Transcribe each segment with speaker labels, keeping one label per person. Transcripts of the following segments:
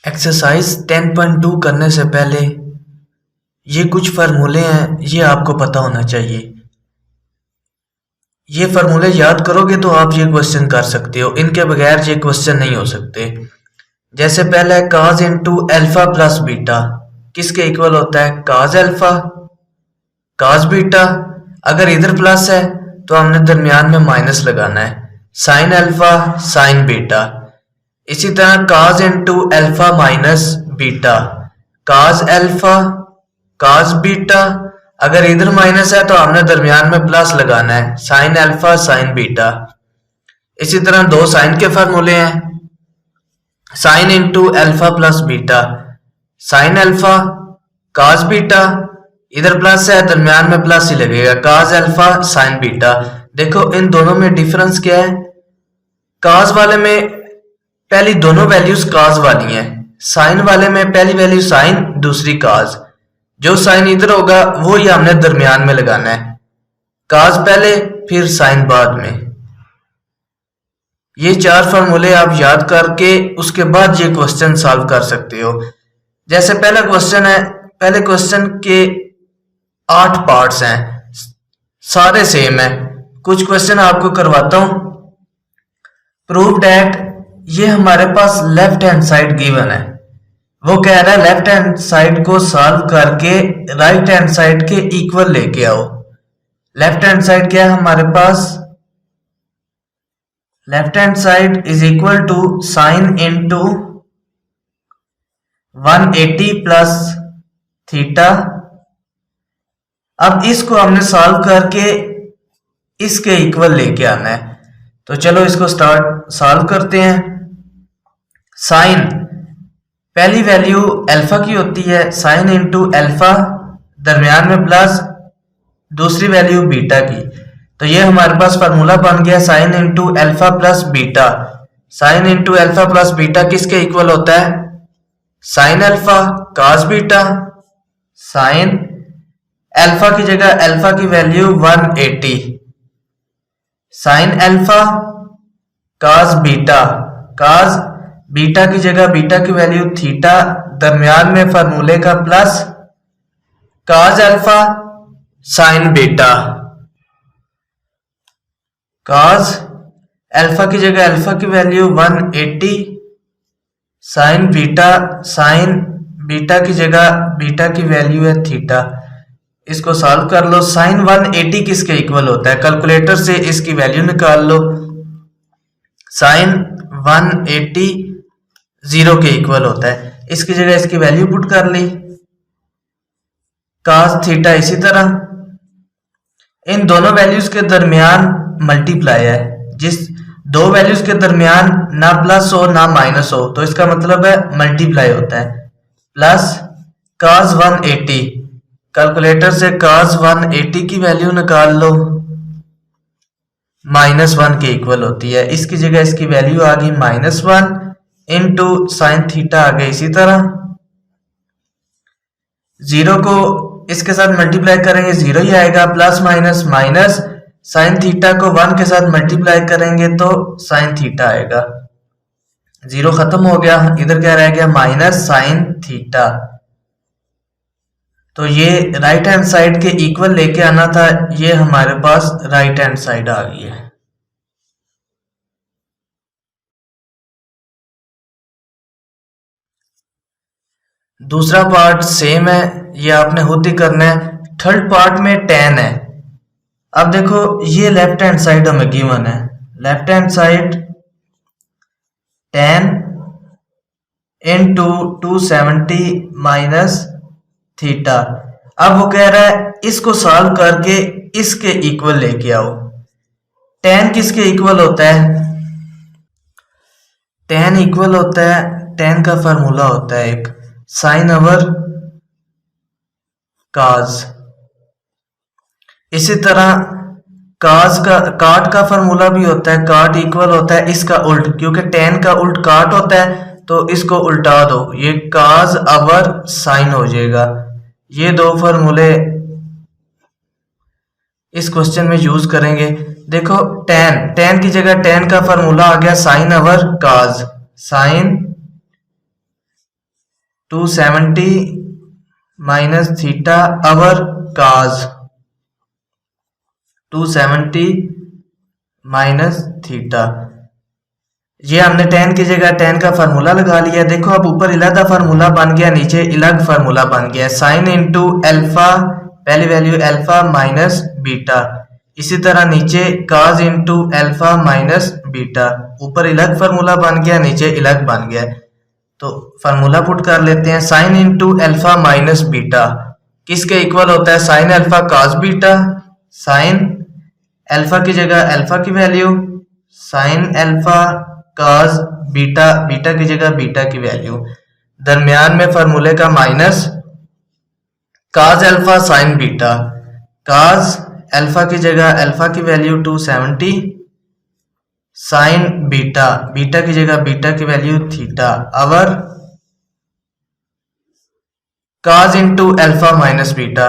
Speaker 1: Exercise 10.2 करने से पहले ये कुछ फार्मूले हैं, ये आपको पता होना चाहिए। ये फार्मूले याद करोगे तो आप ये क्वेश्चन कर सकते हो, इनके बगैर ये क्वेश्चन नहीं हो सकते। जैसे पहला है काज इंटू एल्फा प्लस बीटा, किसके इक्वल होता है? काज एल्फा काज बीटा। अगर इधर प्लस है तो हमने दरमियान में माइनस लगाना है, साइन एल्फा साइन बीटा। इसी तरह काज इंटू एल्फा माइनस बीटा, काज एल्फा काज बीटा। अगर इधर माइनस है तो हमने दरमियान में प्लस लगाना है, साइन एल्फा साइन बीटा। इसी तरह दो साइन के फार्मूले हैं, sine into alpha plus beta, sine alpha काज बीटा। इधर प्लस है, दरमियान में प्लस ही लगेगा, काज एल्फा साइन बीटा। देखो इन दोनों में डिफरेंस क्या है? काज वाले में पहली दोनों वैल्यूज काज वाली हैं, साइन वाले में पहली वैल्यू साइन दूसरी काज। जो साइन इधर होगा वो ही हमने दरमियान में लगाना है, काज पहले फिर साइन बाद में। ये चार फार्मूले आप याद करके उसके बाद ये क्वेश्चन सॉल्व कर सकते हो। जैसे पहला क्वेश्चन है, पहले क्वेश्चन के 8 पार्ट्स हैं, सारे सेम है। कुछ क्वेश्चन आपको करवाता हूं। प्रूव डैट, ये हमारे पास लेफ्ट हैंड साइड गिवन है, वो कह रहा है लेफ्ट हैंड साइड को सॉल्व करके राइट हैंड साइड के इक्वल लेके आओ। लेफ्ट हैंड साइड क्या है हमारे पास? Left hand side is equal to sine into 180 plus theta. अब इसको हमने सॉल्व करके इसके इक्वल लेके आना है, तो चलो इसको स्टार्ट सॉल्व करते हैं। साइन पहली वैल्यू अल्फा की होती है, साइन इंटू अल्फा दरमियान में प्लस दूसरी वैल्यू बीटा की, तो ये हमारे पास फार्मूला बन गया sine into alpha plus beta. Sine into alpha plus beta किसके इक्वल होता है? साइन अल्फा काज बीटा। साइन अल्फा की जगह अल्फा की वैल्यू 180, साइन अल्फा काज बीटा, काज बीटा की जगह बीटा की वैल्यू थीटा, दरमियान में फार्मूले का प्लस, काज अल्फा साइन बीटा। काज अल्फा की जगह अल्फा की वैल्यू 180, साइन बीटा की जगह बीटा की वैल्यू है थीटा। इसको सॉल्व कर लो। साइन 180 किसके इक्वल होता है? कैलकुलेटर से इसकी वैल्यू निकाल लो। साइन 180 0 के इक्वल होता है, इसकी जगह इसकी वैल्यू पुट कर ली। कास थीटा इसी तरह, इन दोनों वैल्यूज के दरमियान मल्टीप्लाई है, जिस दो वैल्यूज के दरमियान ना प्लस हो ना माइनस हो तो इसका मतलब है मल्टीप्लाई होता है। प्लस कास 180, कैलकुलेटर से कास 180 की वैल्यू निकाल लो, -1 के इक्वल होती है, इसकी जगह इसकी वैल्यू आ गई -1 इंटू साइन थीटा आ गई इसी तरह। 0 को इसके साथ मल्टीप्लाई करेंगे 0 ही आएगा, plus minus minus, sine theta को 1 के साथ मल्टीप्लाई करेंगे तो साइन थीटा आएगा। 0 खत्म हो गया, इधर क्या रह गया? Minus sine theta. तो ये राइट हैंड साइड के इक्वल लेके आना था, ये हमारे पास राइट हैंड साइड आ गई है। दूसरा पार्ट सेम है, ये आपने खुद ही करना है। थर्ड पार्ट में tan है। अब देखो ये लेफ्ट हैंड साइड हमें गिवन है, left hand side tan into 270 minus theta. अब वो कह रहा है इसको सॉल्व करके इसके इक्वल लेके आओ। tan किसके इक्वल होता है? tan इक्वल होता है, tan का फार्मूला होता है एक साइन ओवर काज। इसी तरह काज का काट का फार्मूला भी होता है, काट इक्वल होता है इसका उल्ट, क्योंकि tan का उल्ट काट होता है तो इसको उल्टा दो, ये काज ओवर साइन हो जाएगा। ये दो फार्मूले इस क्वेश्चन में यूज करेंगे। देखो tan की जगह tan का फार्मूला आ गया साइन ओवर काज, साइन 270 माइनस थीटा अवर काज 270 माइनस थीटा। ये हमने tan की जगह tan का फार्मूला लगा लिया। देखो अब ऊपर अलग फार्मूला बन गया, नीचे अलग फार्मूला बन गया। साइन इंटू एल्फा, पहली वैल्यू एल्फा माइनस बीटा। इसी तरह नीचे cos into alpha minus beta. ऊपर अलग फार्मूला बन गया, नीचे अलग बन गया। तो फार्मूला पुट कर लेते हैं। Sine into alpha minus beta किसके इक्वल होता है? Sine alpha cos beta. Sine alpha की जगह एल्फा की value, sine alpha cos beta, beta की जगह बीटा की वैल्यू, दरमियान में फार्मूले का minus, cos alpha sign beta, cos alpha की जगह एल्फा की वैल्यू 270, साइन बीटा, बीटा की जगह बीटा की value theta, our cos into alpha minus beta.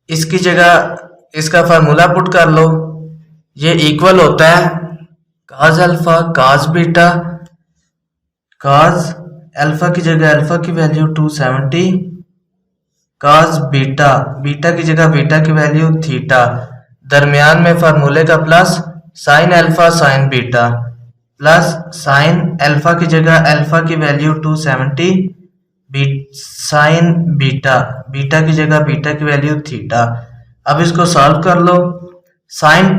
Speaker 1: इसकी जगह इसका फार्मूला पुट कर लो। ये इक्वल होता है cos alpha cos beta, cos alpha की जगह अल्फा की वैल्यू 270, cos बीटा, बीटा की जगह बीटा की वैल्यू थीटा, दरमियान में फार्मूले का plus, sine alpha sign beta, plus sine alpha की जगह अल्फा की वैल्यू 270, साइन बीटा, बीटा की जगह बीटा की वैल्यू थीटा। अब इसको सॉल्व कर लो। साइन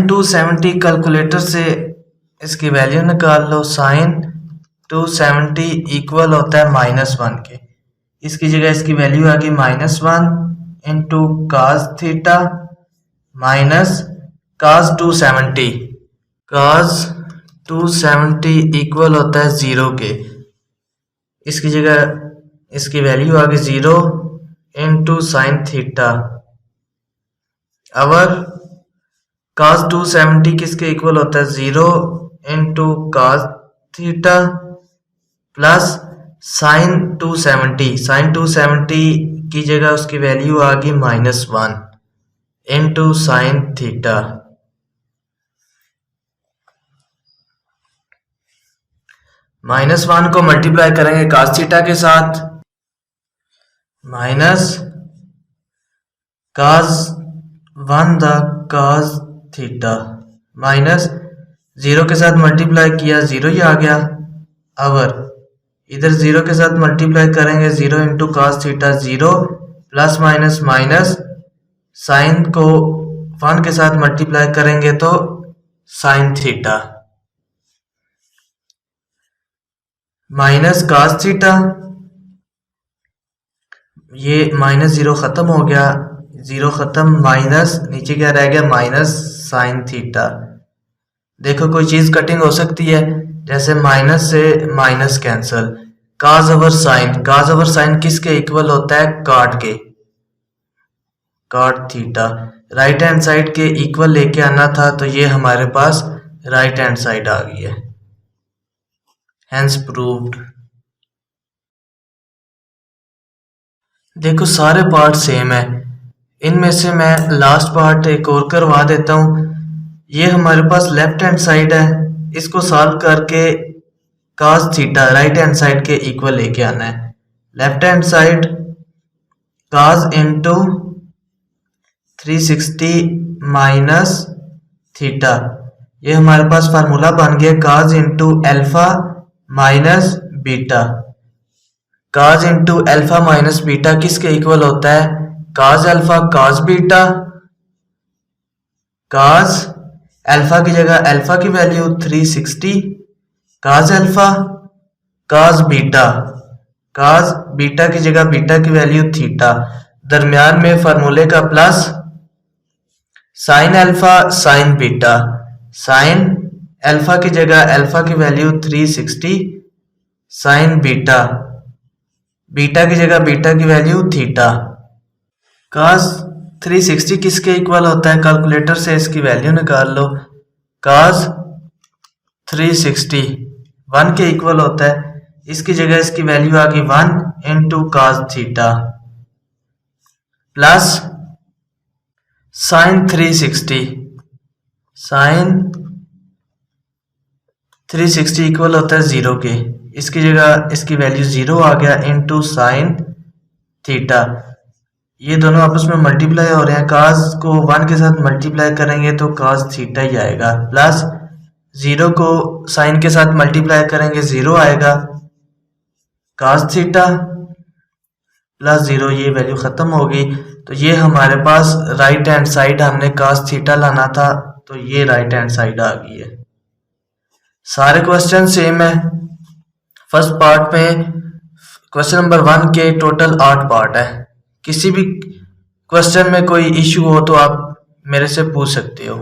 Speaker 1: 270 कैलकुलेटर से इसकी वैल्यू निकाल लो। साइन 270 इक्वल होता है -1 के। इसकी जगह इसकी वैल्यू आ गई -1 इंटू काज थीटा माइनस काज 270। काज 270 इक्वल होता है 0 के। इसकी जगह इसकी वैल्यू आ गई 0 into sine theta. Our cos 270 किसके इक्वल होता है? 0 into cos theta plus sine 270। Sine 270 की जगह उसकी वैल्यू आ गई -1 इंटू साइन थीटा। -1 को मल्टीप्लाई करेंगे cos थीटा के साथ, minus cos 1 the cos theta, minus 0 के साथ मल्टीप्लाई किया 0 ही आ गया। अवर इधर 0 के साथ मल्टीप्लाई करेंगे 0 into cos theta 0 plus minus minus, sine को 1 के साथ मल्टीप्लाई करेंगे तो sine theta minus cos theta. ये -0 खत्म हो गया, 0 खत्म, माइनस नीचे क्या रह गया? Minus sine theta. देखो कोई चीज कटिंग हो सकती है, जैसे माइनस से minus cancel. Cos over sine, cos over sine किसके इक्वल होता है? कॉट के, cot theta. Right hand side के इक्वल लेके आना था, तो ये हमारे पास राइट हैंड साइड आ गई है। Hence proved. देखो सारे पार्ट सेम है, इनमें से मैं लास्ट पार्ट एक और करवा देता हूँ। ये हमारे पास लेफ्ट हैंड साइड है, इसको सॉल्व करके cos theta right hand side के इक्वल लेके आना है। Left hand side cos into 360 minus theta. ये हमारे पास फार्मूला बन गया cos into alpha minus beta. cos into alpha minus beta किसके इक्वल होता है? cos alpha cos beta, cos alpha की जगह अल्फा की value 360, cos alpha cos beta, cos beta की जगह बीटा की वैल्यू थीटा, दरमियान में फार्मूले का plus, sine alpha sign beta, sine alpha की जगह अल्फा की वैल्यू 360, साइन बीटा, बीटा की जगह बीटा की वैल्यू थीटा। cos 360 किसके इक्वल होता है? कैलकुलेटर से इसकी वैल्यू निकाल लो। cos 360 1 के इक्वल होता है, इसकी जगह इसकी वैल्यू आ गई 1 into cos theta plus sine 360, sine 360 equal होता है 0 के, इसकी जगह इसकी वैल्यू 0 आ गया इनटू साइन थीटा। ये दोनों आपस में मल्टीप्लाई हो रहे हैं, काज को 1 के साथ मल्टीप्लाई करेंगे तो काज थीटा ही आएगा, प्लस 0 को साइन के साथ मल्टीप्लाई करेंगे 0 आएगा, काज थीटा प्लस 0, ये वैल्यू खत्म होगी। तो ये हमारे पास राइट हैंड साइड, हमने काज थीटा लाना था तो ये राइट हैंड साइड आ गई है। सारे क्वेश्चन सेम है। फर्स्ट पार्ट में क्वेश्चन नंबर 1 के टोटल 8 पार्ट है। किसी भी क्वेश्चन में कोई इश्यू हो तो आप मेरे से पूछ सकते हो।